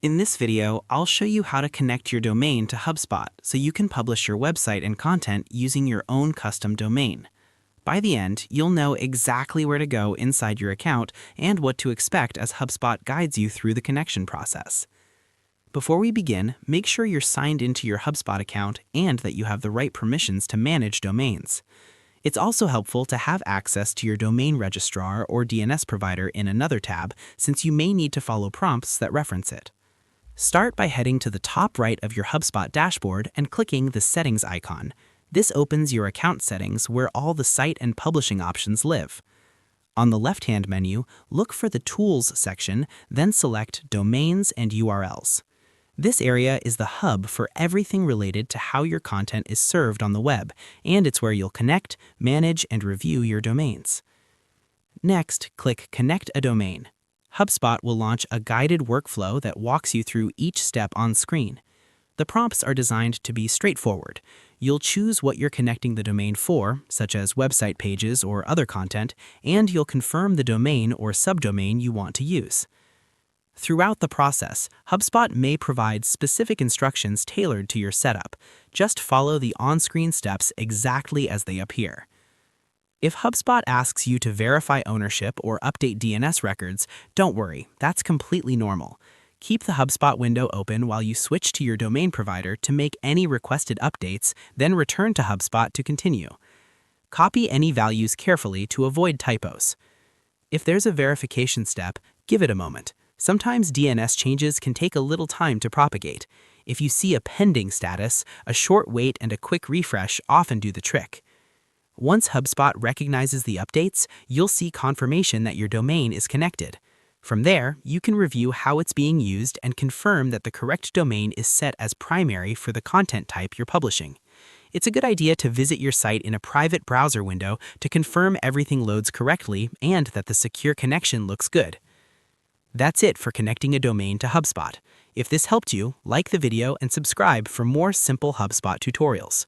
In this video, I'll show you how to connect your domain to Hubspot so you can publish your website and content using your own custom domain. By the end, you'll know exactly where to go inside your account and what to expect as Hubspot guides you through the connection process. Before we begin, make sure you're signed into your Hubspot account and that you have the right permissions to manage domains. It's also helpful to have access to your domain registrar or DNS provider in another tab, since you may need to follow prompts that reference it. Start by heading to the top right of your Hubspot dashboard and clicking the Settings icon. This opens your account settings where all the site and publishing options live. On the left-hand menu, look for the Tools section, then select Domains and URLs. This area is the hub for everything related to how your content is served on the web, and it's where you'll connect, manage, and review your domains. Next, click Connect a Domain. Hubspot will launch a guided workflow that walks you through each step on screen. The prompts are designed to be straightforward. You'll choose what you're connecting the domain for, such as website pages or other content, and you'll confirm the domain or subdomain you want to use. Throughout the process, Hubspot may provide specific instructions tailored to your setup. Just follow the on-screen steps exactly as they appear. If Hubspot asks you to verify ownership or update DNS records, don't worry, that's completely normal. Keep the Hubspot window open while you switch to your domain provider to make any requested updates, then return to Hubspot to continue. Copy any values carefully to avoid typos. If there's a verification step, give it a moment. Sometimes DNS changes can take a little time to propagate. If you see a pending status, a short wait and a quick refresh often do the trick. Once Hubspot recognizes the updates, you'll see confirmation that your domain is connected. From there, you can review how it's being used and confirm that the correct domain is set as primary for the content type you're publishing. It's a good idea to visit your site in a private browser window to confirm everything loads correctly and that the secure connection looks good. That's it for connecting a domain to Hubspot. If this helped you, like the video and subscribe for more simple Hubspot tutorials.